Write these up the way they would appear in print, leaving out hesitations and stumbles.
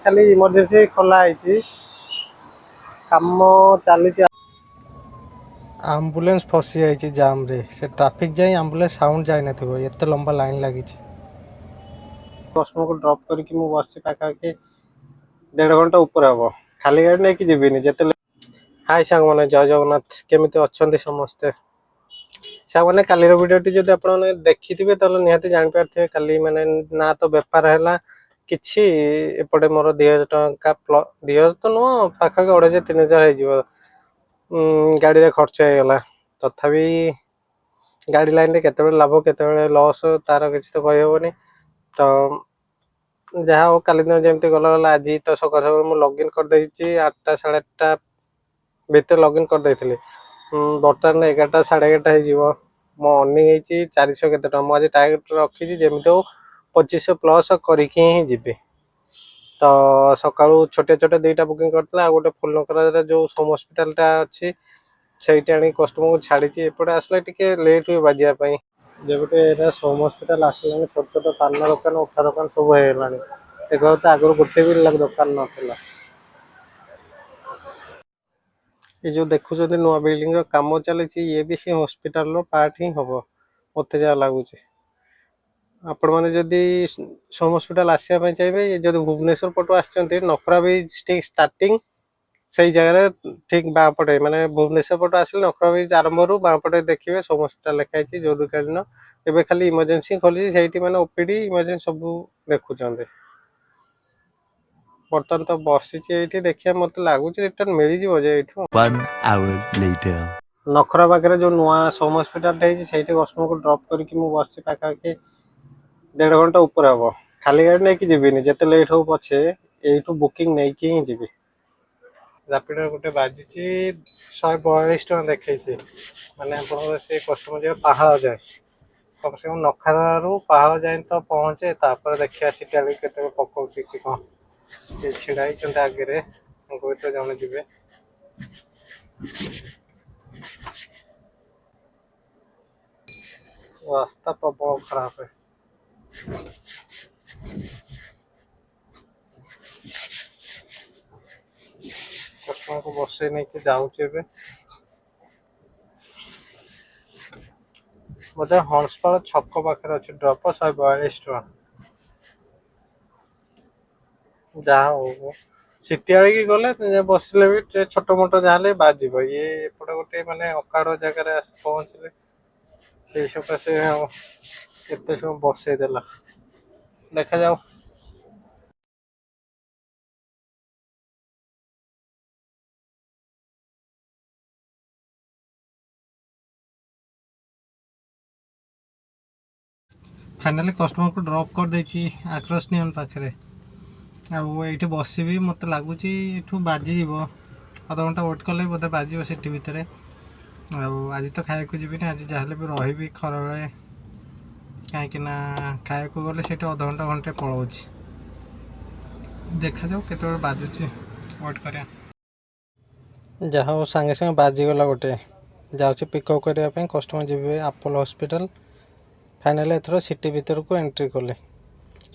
खाली इमरजेंसी खोला है काम चली आंबुलेंस फसी जाइए जाम रे से ट्रैफिक जाए आंबुलेंस साउंड जाए ना एत लंबा लाइन लगी कस्टमर को ड्रॉप करके मु बस पाखापाखि 1.5 घंटा ऊपर हम खाली गाड़ी नहीं जीविनी जिते हाय सांग मैंने जय जगन्नाथ केमी अच्छा समस्ते सांग मैंने कालीर भिडियोटी जब आप देखी थे तो निहाती जापारे काली मैंने ना तो बेपार है किछि एपटे मोर 2000 टंका 2000 तो नुह पाखापाखि 2500-3000 गाड़ी रे खर्च हो गला तथापि गाड़ी लाइन रे केते लाभ केते लॉस तार किसी तो कही हेनी तो जहाँ हो काली दिन जमी गला गला आज तो सकाल सकाल मुझे लॉगिन कर देछि 8टा 8:30 भीतर लॉगिन कर देथिले बर्तमान 11टा 11:30 हो मो अर्निंग होती 400 केते टका मुझे टार्गेट रखी जमी हो 2500 प्लस करके ही जीवे तो सकाळू छोटे छोटे 2टा बुकिंग करता गोटे फुलनकरा जो सोम हॉस्पिटलटा अच्छी ସେଇଠି ଆଣି କଷ୍ଟମରକୁ ଛାଡ଼ିଛି ଏପଟେ ଆସିଲେ ଟିକେ ଲେଟ୍ ହୁଏ ବାଜିବା ପାଇଁ ଯେବେଠୁ ଏରା ସୋମ ହସ୍ପିଟାଲ ଆସିଲାଣି ଛୋଟ ଛୋଟ ପାନ ଦୋକାନ ଉଠା ଦୋକାନ ସବୁ ହେଇଗଲାଣି ଦେଖ ତ ଆଗରୁ ଗୋଟେ ବି ଦୋକାନ ନଥିଲା ये जो देखुଛନ୍ତି ନୂଆ ବିଲ୍ଡିଂ ର କାମ ଚାଲିଛି ଇଏ ବି ସେ ହସ୍ପିଟାଲ ର ପାର୍ଟ ହିଁ ହବ ମତେ ଯାହା ଲାଗୁଛି ଆପଣ ମାନେ ଯଦି ସୋମ ହସ୍ପିଟାଲ ଆସିବା ପାଇଁ ଚାହିବେ ଯଦି ଭୁବନେଶ୍ୱର ପଟୁ ଆସିଛନ୍ତି ନଖରା ବ୍ରିଜ ଠିକ ଷ୍ଟାର୍ଟିଂ ସେଇ ଜାଗାରେ ଠିକ ବାଁ ପଟେ ମାନେ ଭୁବନେଶ୍ୱର ପଟୁ ଆସିଲେ ନଖରା ବ୍ରିଜ ଆରମ୍ଭରୁ ବାଁ ପଟେ ଦେଖିବେ ସୋମ ହସ୍ପିଟାଲ ଲେଖା ହେଇଛି ଜରୁରୀକାଳୀନ ଏବେ ଖାଲି ଇମର୍ଜେନ୍ସି ଖୋଲିଛି ସେଇଠି ମାନେ ଓପିଡି ଇମର୍ଜେନ୍ସି ସବୁ ଦେଖୁଛନ୍ତି ବର୍ତ୍ତମାନ ତ ବସିଛି ଏଇଠି ଦେଖିବା ମତେ ଲାଗୁଛି ରିଟର୍ନ ମିଳିଯିବ ଯେ ଏଇଠୁ 1 hour later ନଖରା ପାଖରେ ଯୋଉ ନୂଆ ସୋମ ହସ୍ପିଟାଲ ହେଇଛି ସେଇଠି କଷ୍ଟମରକୁ ଡ୍ରପ୍ କରିକି ମୁଁ ବସିଛି ପାଖାପାଖି 1.5 ଘଣ୍ଟା ଉପରେ ହବ ଖାଲି ଗାଡ଼ି ନେଇକି ଯିବିନି ଯେତେ ଲେଟ୍ ହଉ ପଛେ ଏଇଠୁ ବୁକିଂ ନେଇକି ହିଁ ଯିବି ରାପିଡୋ ଗୋଟେ ବାଜିଛି 142 ଟଙ୍କା ଦେଖେଇଛି ମାନେ ଆପଣଙ୍କର ସେ କଷ୍ଟମର ଯିବ ପାହାଳ ଯାଏ କମ ସେ କମ ନଖରାରୁ ପାହାଳ ଯାଏ ତ ପହଞ୍ଚେ ତାପରେ ଦେଖିବା ସିଟି ଆଡିକି କେତେବେଳେ ପକଉଛି କି କଣ ସେ ଛିଡ଼ା ହେଇଛନ୍ତି ଆଗରେ ତାଙ୍କ ଭିତରେ ଜଣେ ଯିବେ ରାସ୍ତା ପ୍ରବଳ ଖରାପ କଷ୍ଟମରକୁ ବସେଇ ନେଇକି ଯାଉଛି ଏବେ ବୋଧେ ହଂସପାଳ ଛକ ପାଖରେ ଅଛି ଡ୍ରପ 142 ଟଙ୍କା ଯାହା ହଉ ସିଟି ଆଡ଼ିକି ଗଲେ ବସିଲେ ବି ଛୋଟ ମୋଟ ଯାହା ହେଲେ ବାଜିବ ଇଏ ଏପଟେ ଗୋଟେ ମାନେ ଅକାଡ଼ ଜାଗାରେ ଆସି ପହଞ୍ଚିଲେ ସେଇ ସକାଶେ କେତେ ସମୟ ବସେଇ ଦେଲା ଦେଖାଯାଉ फाइनाली कस्टमर को ड्रॉप कर देछि आक्रोश नियन पाखे आईठी बसबि मत लगुच ये बाजिज अध घंटा वेट कले बोधे बाज सिटी भितर आज तो खाया जीवन आज जहाँ भी रही खरा बेले कहीं खाया गले से अध घंटा घंटे पलाऊँ देखा जाऊ केत बाजुची वेट कर जहाँ सागे सागे बाजिगला गोटे जाऊँ पिकअप करने कस्टमर जी आपोलो हॉस्पिटल फाइनाली एथर सिटी भितर को एंट्री कले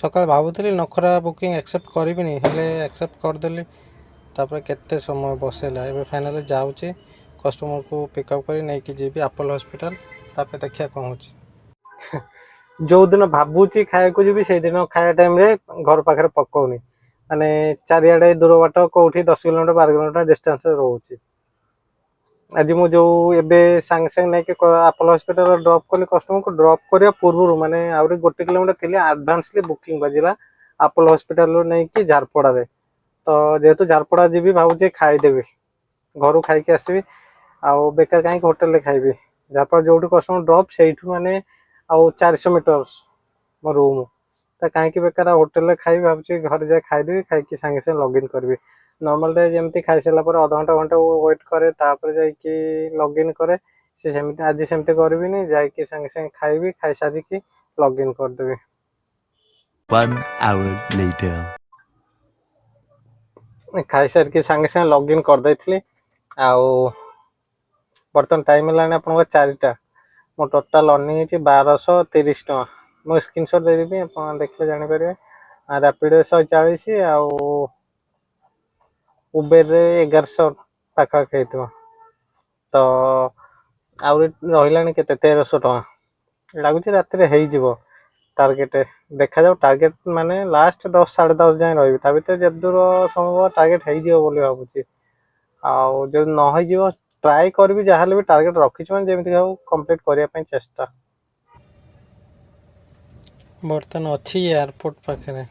सकाल भावुली नखरा बुकिंग एक्सेप्ट करी हेले एक्सेप्ट करदेली तापर केते समय बसेला एबे फाइनाली जाऊँचे कस्टमर को पिकअप कर नहीं जी आपोलो हॉस्पिटल तापर देखिया कौन हो जो दिन भावुची खाया जी से दिन खाया टाइम रे घर पाखे पकाउनी माने चारिआडे दूर बाट कौटी 10 किलोमीटर 12 किलोमीटर डिस्टेंस रोचे आज मु जो एबे सांगे सांगे नहीं आपोलो हॉस्पिटल ड्रॉप कली कस्टमर को ड्रॉप करने पूर्व माने आउरी 1 किलोमीटर थी आडभांसली बुकिंग बाजिला आपोलो हॉस्पिटल नहीं कि झारपड़ा रे तो जेहेतु झारपड़ा जी भावुचे खाईदेवी घर खाई आसबि आउ बेकार कहीं होटेल खाइबी झारपड़ा जो कस्टमर ड्रॉप से माने आउ 400 मीटर मो रूम तो कहीं बेकार होटेल खाई भावुचे घर जाए खाईदेवी खाई सांगे सांगे लॉगिन करी नॉर्मल डे जमी खाई सारा पर अध घंटा घंटे वेट करे तापर जाइए लॉगिन करे से सेमती आज सेमती करबिनी जाइए सांगे सांगे खाइबी खाई सारिकी लॉगिन करदेबी 1 hour later खाई सारिकी सांगे सांगे लॉगिन कर देथिली आउ बर्तमान टाइम है आपन 4टा मो टोटाल अर्निंग है 1230 टका मो स्क्रीनशॉट देदेवी आप देखिए जानीपर रैपिडो 140 आउ ଉବେରରେ 1100 ପାଖାପାଖି ହେଇଥିବ। ତ ଆହୁରି ରହିଲାଣି କେତେ 1300 ଟଙ୍କା ଲାଗୁଛି ରାତିରେ ହେଇଯିବ ଟାର୍ଗେଟ। ଦେଖାଯାଉ, ଟାର୍ଗେଟ ମାନେ ଲାଷ୍ଟ 10 10:30 ଯାଏଁ ରହିବି, ତା ଭିତରେ ଯେତେ ଦୂର ସମ୍ଭବ ଟାର୍ଗେଟ ହେଇଯିବ ବୋଲି ଭାବୁଛି। ଆଉ ଯଦି ନ ହେଇଯିବ ଟ୍ରାଏ କରିବି, ଯାହାହେଲେ ବି ଟାର୍ଗେଟ ରଖିଛି ମାନେ ଯେମିତି ହଉ କମ୍ପ୍ଲିଟ୍ କରିବା ପାଇଁ ଚେଷ୍ଟା। ବର୍ତ୍ତମାନ ଅଛି ଏୟାରପୋର୍ଟ ପାଖରେ,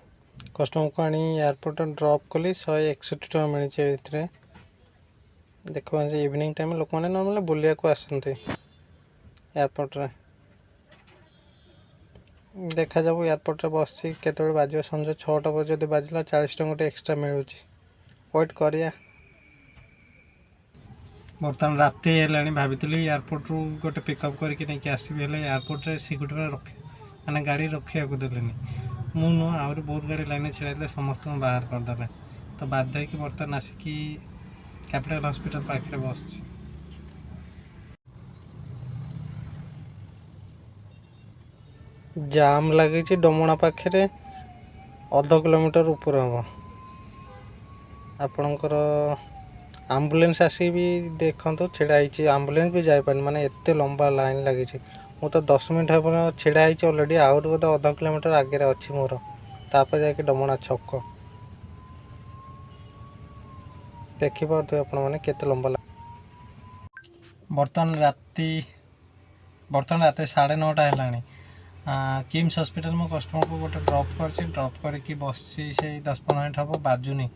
କଷ୍ଟମରକୁ ଆଣି ଏୟାରପୋର୍ଟରେ ଡ୍ରପ୍ କଲି। 161 ଟଙ୍କା ମିଳିଛି ଏଥିରେ। ଦେଖୁଛନ୍ତି ଇଭିନିଂ ଟାଇମ୍ ଲୋକମାନେ ନର୍ମାଲି ବୁଲିବାକୁ ଆସନ୍ତି ଏୟାରପୋର୍ଟରେ। ଦେଖାଯାଉ ଏୟାରପୋର୍ଟରେ ବସିଛି କେତେବେଳେ ବାଜିବ। ସଞ୍ଜ 6ଟା ପରେ ଯଦି ବାଜିଲା 40 ଟଙ୍କା ଗୋଟେ ଏକ୍ସଟ୍ରା ମିଳୁଛି। ୱେଟ୍ କରିବା। ବର୍ତ୍ତମାନ ରାତି ହେଲାଣି, ଭାବିଥିଲି ଏୟାରପୋର୍ଟରୁ ଗୋଟେ ପିକଅପ୍ କରିକି ନେଇକି ଆସିବି, ହେଲେ ଏୟାରପୋର୍ଟରେ ସିକ୍ୟୁରିଟି ମାନେ ଗାଡ଼ି ରଖିବାକୁ ଦେଲେନି। ମୁଁ ନୁହଁ, ଆହୁରି ବହୁତ ଗାଡ଼ି ଲାଇନରେ ଛିଡ଼ା ହେଇଥିଲେ, ସମସ୍ତଙ୍କୁ ବାହାର କରିଦେଲେ। ତ ବାଧ୍ୟ ହେଇକି ବର୍ତ୍ତମାନ ଆସିକି କ୍ୟାପିଟାଲ ହସ୍ପିଟାଲ ପାଖରେ ବସିଛି। ଜାମ୍ ଲାଗିଛି ଡମଣା ପାଖରେ, 1/2 କିଲୋମିଟର ଉପରେ ହେବ। ଆପଣଙ୍କର ଆମ୍ବୁଲାନ୍ସ ଆସିକି ବି ଦେଖନ୍ତୁ ଛିଡ଼ା ହେଇଛି, ଆମ୍ବୁଲାନ୍ସ ବି ଯାଇପାରୁନି, ମାନେ ଏତେ ଲମ୍ବା ଲାଇନ୍ ଲାଗିଛି। ମୁଁ ତ 10 ମିନିଟ୍ ହେବ ଛିଡ଼ା ହେଇଛି ଅଲରେଡ଼ି, ଆହୁରି ବୋଧେ 1/2 କିଲୋମିଟର ଆଗରେ ଅଛି ମୋର, ତାପରେ ଯାଇକି ଡମଣା ଛକ। ଦେଖିପାରୁଥିବେ ଆପଣମାନେ କେତେ ଲମ୍ବା। ବର୍ତ୍ତମାନ ରାତି 9:30 ହେଲାଣି। କିମ୍ସ ହସ୍ପିଟାଲ ମୁଁ କଷ୍ଟମରକୁ ଗୋଟେ ଡ୍ରପ୍ କରିଛି, ଡ୍ରପ୍ କରିକି ବସିଛି। ସେଇ 10-15 ମିନିଟ୍ ହେବ, ବାଜୁନି।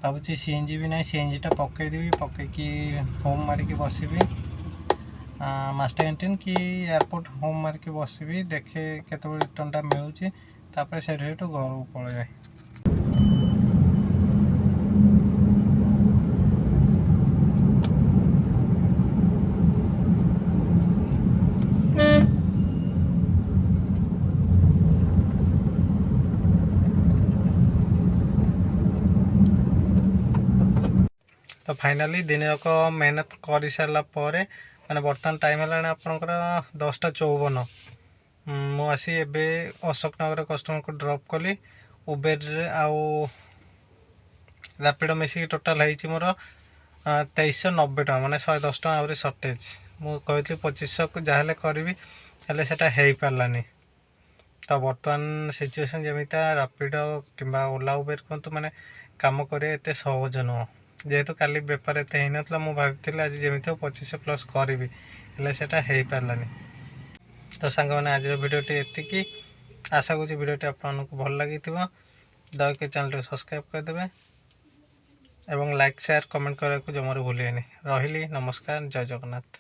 ଭାବୁଛି ସିଏନ୍ଜି ବି ନାହିଁ, ସିଏନ୍ଜିଟା ପକେଇଦେବି, ପକେଇକି ହୋମ୍ ମାରିକି ବସିବି। ମାଷ୍ଟର କ୍ୟାଣ୍ଟିନ୍ କି ଏୟାରପୋର୍ଟ ହୋମ୍ ମାରିକି ବସିବି, ଦେଖେ କେତେବେଳେ ରିଟର୍ଣ୍ଣଟା ମିଳୁଛି, ତାପରେ ସେଇଠୁ ଘରକୁ ପଳେଇବେ। ତ ଫାଇନାଲି ଦିନ ଯାକ ମେହନତ କରିସାରିଲା ପରେ, ମାନେ ବର୍ତ୍ତମାନ ଟାଇମ୍ ହେଲାଣି ଆପଣଙ୍କର 10:54। ମୁଁ ଆସି ଏବେ ଅଶୋକ ନଗରରେ କଷ୍ଟମରକୁ ଡ୍ରପ୍ କଲି। ଉବେରରେ ଆଉ ରାପିଡ଼ୋ ମିଶିକି ଟୋଟାଲ୍ ହେଇଛି ମୋର 2390 ଟଙ୍କା, ମାନେ 110 ଟଙ୍କା ଆହୁରି ସର୍ଟେଜ୍। ମୁଁ କହିଥିଲି 2500କୁ ଯାହାହେଲେ କରିବି, ହେଲେ ସେଇଟା ହେଇପାରିଲାନି। ତ ବର୍ତ୍ତମାନ ସିଚୁଏସନ୍ ଯେମିତିଆ, ରାପିଡ଼ୋ କିମ୍ବା ଓଲା ଉବେର କୁହନ୍ତୁ, ମାନେ କାମ କରିବା ଏତେ ସହଜ ନୁହଁ। ଯେହେତୁ କାଲି ବେପାର ଏତେ ହେଇନଥିଲା, ମୁଁ ଭାବିଥିଲି ଆଜି ଯେମିତି ହଉ 2500 ପ୍ଲସ୍ କରିବି, ହେଲେ ସେଇଟା ହେଇପାରିଲାନି। ତ ସାଙ୍ଗମାନେ ଆଜିର ଭିଡ଼ିଓଟି ଏତିକି। ଆଶା କରୁଛି ଭିଡ଼ିଓଟି ଆପଣମାନଙ୍କୁ ଭଲ ଲାଗିଥିବ। ଦୟାକରି ଚ୍ୟାନେଲଟିକୁ ସବସ୍କ୍ରାଇବ୍ କରିଦେବେ ଏବଂ ଲାଇକ୍, ସେୟାର, କମେଣ୍ଟ କରିବାକୁ ଜମାରୁ ଭୁଲିବେନି। ରହିଲି, ନମସ୍କାର, ଜୟ ଜଗନ୍ନାଥ।